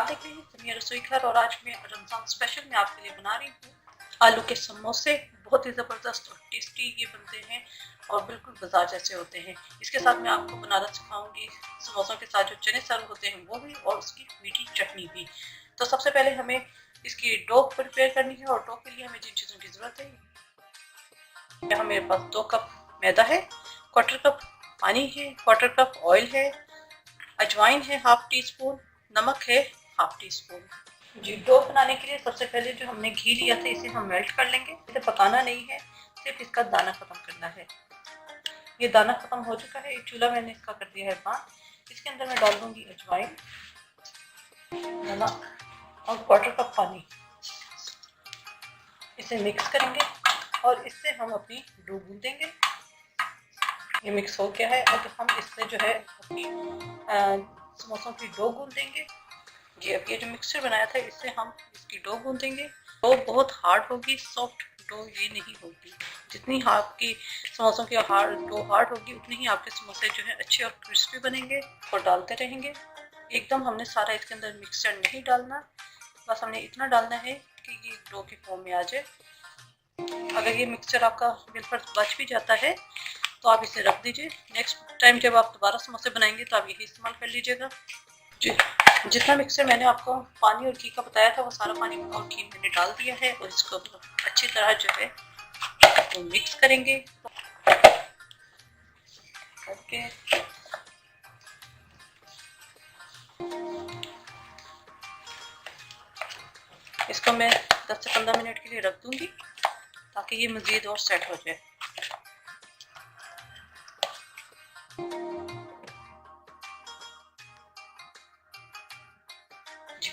आप देख रहे हैं समिया रसोई घर और आज मैं रमज़ान स्पेशल में आपके लिए बना रही हूँ आलू के समोसे। बहुत ही ज़बरदस्त और टेस्टी ये बनते हैं और बिल्कुल बाजार जैसे होते हैं। इसके साथ मैं आपको बनाना सिखाऊंगी समोसों के साथ जो चने सर्व होते हैं वो भी और उसकी मीठी चटनी भी। तो सबसे पहले हमें इसकी डो प्रिपेयर करनी है और डो के लिए हमें जिन चीज़ों की ज़रूरत है, यहाँ मेरे पास 2 कप मैदा है, 1/4 कप पानी है, 1/4 कप ऑयल है, अजवाइन है 1/2 टी स्पून, नमक है 1/2 टी स्पून। जी, डो बनाने के लिए सबसे पहले जो हमने घी लिया था इसे हम मेल्ट कर लेंगे। इसे पकाना नहीं है, सिर्फ इसका दाना खत्म करना है। ये दाना खत्म हो चुका है, चूल्हा मैंने इसका कर दिया है बंद। इसके अंदर मैं डाल दूंगी अजवाइन, नमक और 1/4 कप पानी। इसे मिक्स करेंगे और इससे हम अपनी डो गूंथ देंगे। ये मिक्स हो गया है, अब हम इससे जो है अपनी समोसों की डो गूंथ देंगे। जी, अब ये जो मिक्सचर बनाया था इससे हम इसकी डो गूंथेंगे। डो बहुत हार्ड होगी, सॉफ्ट डो ये नहीं होगी। जितनी आपकी समोसों की डो हार्ड होगी उतनी ही आपके समोसे जो है अच्छे और क्रिस्पी बनेंगे। और डालते रहेंगे। एकदम हमने सारा इसके अंदर मिक्सचर नहीं डालना, बस हमने इतना डालना है कि ये डो की फॉर्म में आ जाए। अगर ये मिक्सचर आपका बिल्कुल बच भी जाता है तो आप इसे रख दीजिए। नेक्स्ट टाइम जब आप दोबारा समोसे बनाएंगे तो आप यही इस्तेमाल कर लीजिएगा। जी, जितना मिक्सर मैंने आपको पानी और घी का बताया था वो सारा पानी और घी मैंने डाल दिया है और इसको अच्छी तरह जो है वो मिक्स करेंगे करके। इसको मैं 10 से 15 मिनट के लिए रख दूंगी ताकि ये मज़ीद और सेट हो जाए।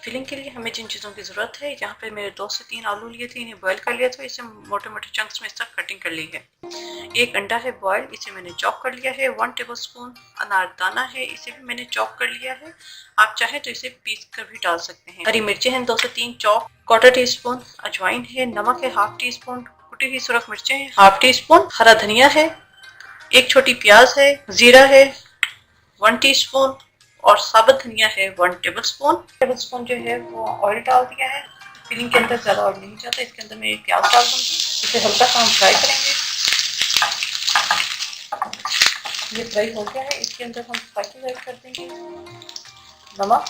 फिलिंग के लिए हमें जिन चीज़ों की ज़रूरत है, यहाँ पे मैंने 2 से 3 आलू लिए थे, इन्हें बॉईल कर लिया था। इसे मोटे मोटे चंक्स में इस तरह कटिंग कर ली है। 1 अंडा है बॉयल, इसे मैंने चॉप कर लिया है। 1 टेबलस्पून अनारदाना है, इसे भी मैंने चॉप कर लिया है। आप चाहें तो इसे पीस कर भी डाल सकते हैं। हरी मिर्चें हैं 2 से 3 चॉप, 1/4 टी स्पून अजवाइन है, नमक है 1/2 टी स्पून, कुटी हुई सुरख मिर्चें हैं 1/2 टी स्पून, हरा धनिया है, 1 छोटी प्याज है, जीरा है 1 टी स्पून और साबुत धनिया है 1 टेबलस्पून जो है वो ऑयल डाल दिया है। फिलिंग के अंदर ज़्यादा ऑयल नहीं जाता। इसके अंदर मैं प्याज डाल दूँगी, इसे हल्का सा हम फ्राई करेंगे। ये फ्राई हो गया है, इसके अंदर हम स्पाइसेस ऐड कर देंगे। नमक,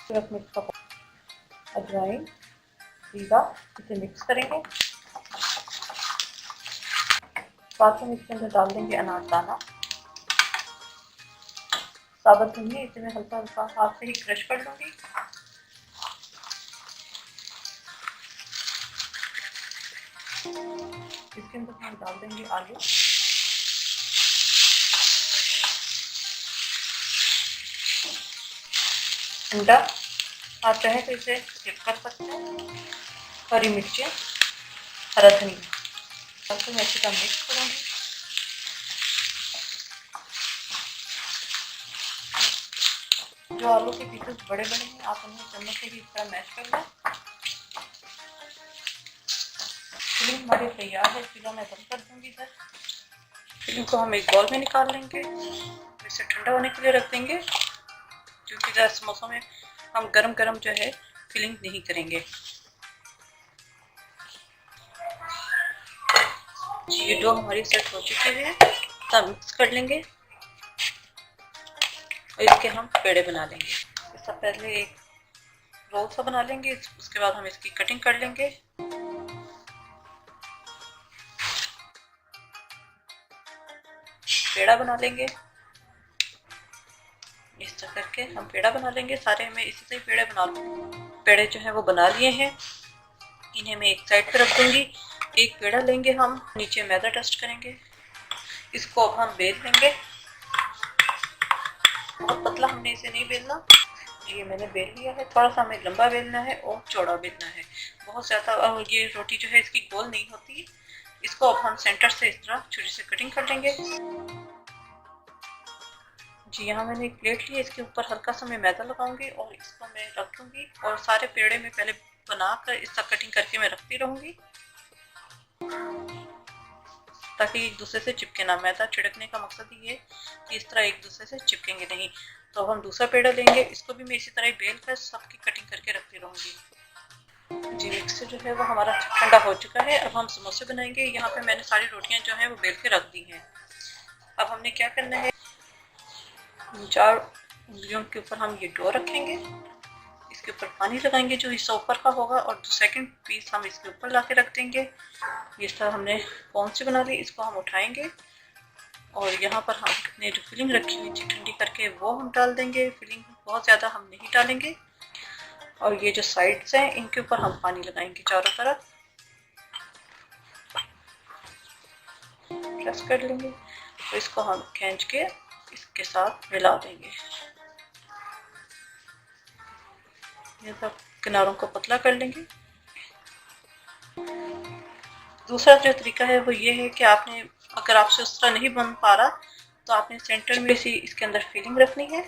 सिर्फ मिर्च का, अजवाइन, जीरा, इसे मिक्स करेंगे। साथ में इसके अंदर डाल देंगे अनारदाना, साबुत धनिया, इसे मैं हल्का हल्का हाथ से ही क्रश कर लूँगी। इसके अंदर हम डाल देंगे आलू, अंडा, आप चाहें तो इसे स्किप कर सकते हैं, हरी मिर्चें, हरा धनिया, तो मैं इसे मिक्स करूँगी। जो आलू के पीसेस बड़े बड़े हैं आप उन्हें चम्मच से ही इस तरह मैश कर लें। फिलिंग हमारी तैयार है, चूल्हा मैं बंद कर दूँगी। इधर फिलिंग को हम एक बाउल में निकाल लेंगे, इसे ठंडा होने के लिए रख देंगे क्योंकि ज़्यादा समोसों में हम गरम गरम जो है फिलिंग नहीं करेंगे। जी, ये डो हमारी सेट हो चुकी है, तब मिक्स कर लेंगे और इसके हम पेड़े बना लेंगे। इससे पहले एक रोल सा बना लेंगे, उसके बाद हम इसकी कटिंग कर लेंगे। पेड़ा बना लेंगे, इस तरह करके हम पेड़ा बना लेंगे। सारे मैं इसी से ही पेड़े बना लूँगी। पेड़े जो है वो बना लिए हैं, इन्हें मैं एक साइड पर रख दूंगी। एक पेड़ा लेंगे, हम नीचे मैदा डस्ट करेंगे, इसको अब हम बेल लेंगे। बहुत पतला हमने इसे नहीं बेलना। ये मैंने बेल लिया है, थोड़ा सा हमें लंबा बेलना है और चौड़ा बेलना है, बहुत ज़्यादा। ये रोटी जो है इसकी गोल नहीं होती। इसको अब हम सेंटर से इस तरह छुरी से कटिंग कर लेंगे। जी, यहाँ मैंने एक प्लेट ली है, इसके ऊपर हल्का सा मैं मैदा लगाऊंगी और इसको मैं रख दूंगी और सारे पेड़े में पहले बनाकर इस तरह कटिंग करके मैं रखती रहूंगी। ताकि एक दूसरे से चिपके ना। मैदा छिड़कने का मकसद ये है कि इस तरह एक दूसरे से चिपकेंगे नहीं। तो अब हम दूसरा पेड़ा लेंगे, इसको भी मैं इसी तरह बेल कर सबकी कटिंग करके रखती रहूँगी। जी मिक्सर जो है वो हमारा ठंडा हो चुका है। अब हम समोसे बनाएंगे। यहाँ पे मैंने सारी रोटियाँ जो हैं वो बेल के रख दी हैं। अब हमने क्या करना है, 4 उंगलियों के ऊपर हम ये डो रखेंगे, इसके ऊपर पानी लगाएंगे जो हिस्सा ऊपर का होगा, और सेकंड पीस हम इसके ऊपर ला के रख देंगे। इस तरह हमने कौन सी बना ली, इसको हम उठाएंगे और यहाँ पर हमने जो फिलिंग रखी हुई थी ठंडी करके वो हम डाल देंगे। फिलिंग बहुत ज़्यादा हम नहीं डालेंगे। और ये जो साइड्स हैं इनके ऊपर हम पानी लगाएंगे चारों तरफ, प्रेस कर लेंगे। तो इसको हम खींच के इसके साथ मिला देंगे। ये सब किनारों को पतला कर लेंगे। दूसरा जो तरीका है वो ये है कि आपने, अगर आपसे उस तरह नहीं बन पा रहा तो आपने सेंटर में सी इसके अंदर फिलिंग रखनी है।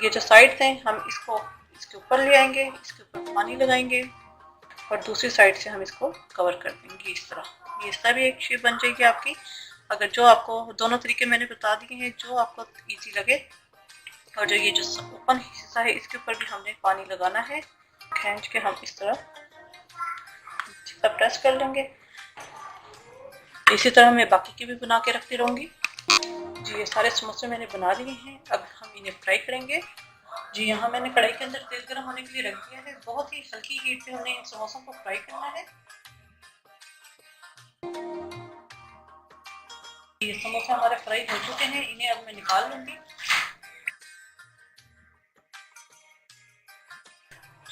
ये जो साइड्स हैं हम इसको इसके ऊपर ले आएंगे, इसके ऊपर पानी लगाएंगे और दूसरी साइड से हम इसको कवर कर देंगे इस तरह। ये इस तरह भी एक शेप बन जाएगी आपकी। अगर जो आपको, दोनों तरीके मैंने बता दिए हैं, जो आपको इजी लगे। और जो ये जो ओपन हिस्सा है इसके ऊपर भी हमने पानी लगाना है। खींच के हम इस तरह प्रेस कर लेंगे। इसी तरह मैं बाकी की भी बना के रखती रहूँगी। जी ये सारे समोसे मैंने बना लिए हैं। अब हम इन्हें फ्राई करेंगे। जी यहाँ मैंने कढ़ाई के अंदर तेल गर्म होने के लिए रख दिया है। बहुत ही हल्की हीट पे हमने इन समोसों को फ्राई करना है। ये समोसे हमारे फ्राई हो चुके हैं, इन्हें अब मैं निकाल लूंगी।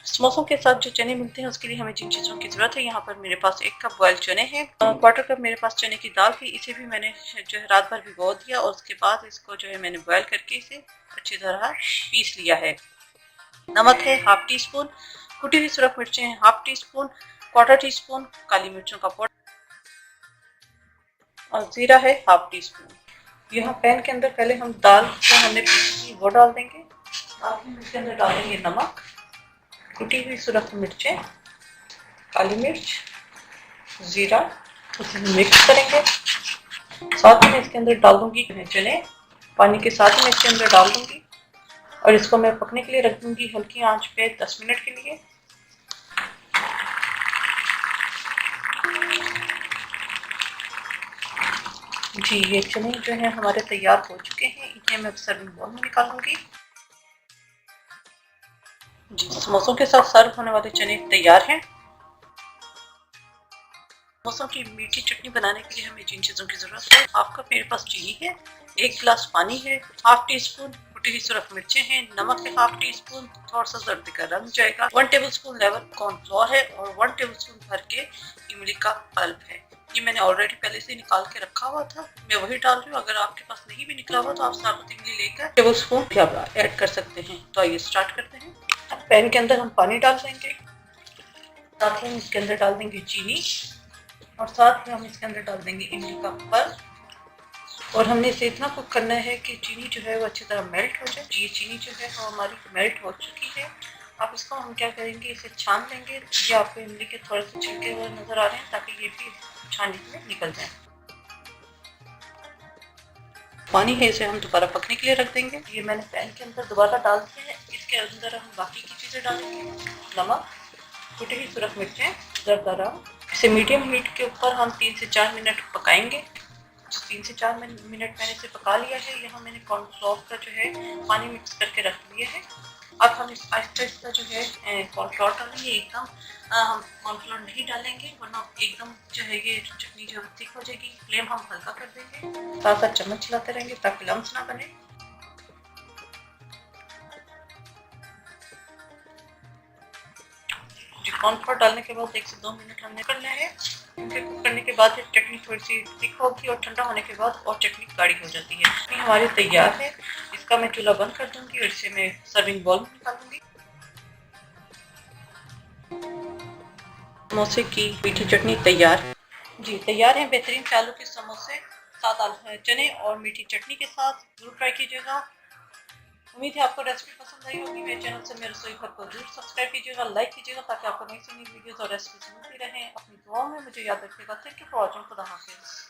समोसों के साथ जो चने मिलते हैं उसके लिए हमें जिन चीज़ों की ज़रूरत है, यहाँ पर मेरे पास 1 कप बॉयल चने हैं, 1/4 कप मेरे पास चने की दाल थी। इसे भी मैंने जो है रात भर भिगो दिया और उसके बाद इसको जो है मैंने बॉयल करके इसे अच्छी तरह पीस लिया है। नमक है 1/2 टी स्पून, कुटी हुई सुरख मिर्चें हैं 1/2 टी स्पून, 1/4 टी स्पून काली मिर्चों का पाउडर और जीरा है 1/2 टी स्पून। यहाँ पैन के अंदर पहले हम दाल जो हमने पीसी थी वो डाल देंगे। इसके अंदर डालेंगे नमक, कुटी हुई सुरख मिर्चें, काली मिर्च, जीरा, उसे मिक्स करेंगे। साथ में इसके अंदर डाल दूंगी चने, पानी के साथ में इसके अंदर डाल दूंगी और इसको मैं पकने के लिए रख दूंगी हल्की आंच पे 10 मिनट के लिए। जी ये चने जो है हमारे तैयार हो चुके हैं, इन्हें मैं सर्विंग बाउल में निकालूंगी। जी समोसों के साथ सर्व होने वाले चने तैयार हैं। समोसों की मीठी चटनी बनाने के लिए हमें जिन चीज़ों की ज़रूरत है, हाफ कप मेरे पास चीनी है, 1 गिलास पानी है, 1/2 टी स्पून कुटी हुई सुरख मिर्चें हैं, नमक है 1/2 टी स्पून, थोड़ा सा जर्दी का रंग जाएगा, 1 टेबल स्पून लेवल कॉर्नफ्लोर है और 1 टेबल स्पून भर के इमली का पल्प है। ये मैंने ऑलरेडी पहले से निकाल के रखा हुआ था, मैं वही डाल रही हूँ। अगर आपके पास नहीं भी निकला हुआ तो आप साबुत इमली लेकर टेबल स्पून भी आप ऐड कर सकते हैं। तो आइए स्टार्ट करते हैं। पैन के अंदर हम पानी डाल देंगे, साथ ही इसके अंदर डाल देंगे चीनी और साथ में हम इसके अंदर डाल देंगे इमली का पल्प और हमने इसे इतना कुक करना है कि चीनी जो है वो अच्छी तरह मेल्ट हो जाए। ये चीनी जो है वो हमारी मेल्ट हो चुकी है। अब इसको हम क्या करेंगे, इसे छान लेंगे। ये आपको इमली के थोड़े से छिलके हुए नजर आ रहे हैं ताकि ये भी छानने में निकल जाए। पानी है इसे हम दोबारा पकने के लिए रख देंगे। ये मैंने पैन के अंदर दोबारा डाल दिया है। इसके अंदर हम बाकी की चीज़ें डालेंगे, नमक, कुटी हुई सुरख मिर्चें, जरदा। इसे मीडियम हीट के ऊपर हम 3 से 4 मिनट पकाएंगे। 3 से 4 मिनट मैंने इसे पका लिया है। यहाँ मैंने कॉर्नफ्लोर का जो है पानी मिक्स करके रख लिया है। अब हम इस आहिस्ता आहिस्ता जो है कॉर्नफ्लोर डालेंगे। एकदम हम कॉर्नफ्लोर नहीं डालेंगे वरना एकदम जो है ये चटनी जो है थिक हो जाएगी। फ्लेम हम हल्का कर देंगे, साथ साथ चम्मच चलाते रहेंगे ताकि लम्स ना बने। कॉर्नफ्लोर डालने के बाद 1 से 2 मिनट हमने करना है। कुक करने के बाद चटनी थोड़ी सी थिक होगी और ठंडा होने के बाद और चटनी गाढ़ी हो जाती है। चटनी हमारी तैयार है। इसका मैं चूल्हा बंद कर दूंगी और इसे मैं सर्विंग बाउल में निकालूंगी। समोसे की मीठी चटनी तैयार। जी तैयार है बेहतरीन से आलू के समोसे साथ आलू चने और मीठी चटनी के साथ। जरूर ट्राई कीजिएगा। उम्मीद है आपको रेसिपी पसंद आई होगी। मेरे चैनल से मेरे रसोई घर को जरूर सब्सक्राइब कीजिएगा, लाइक कीजिएगा ताकि आपको नई से नई वीडियोस और रेसिपीज मिलती रहें। अपनी दुआओं में मुझे याद रखिएगा। Thank you for watching. खुदा हाफिज़।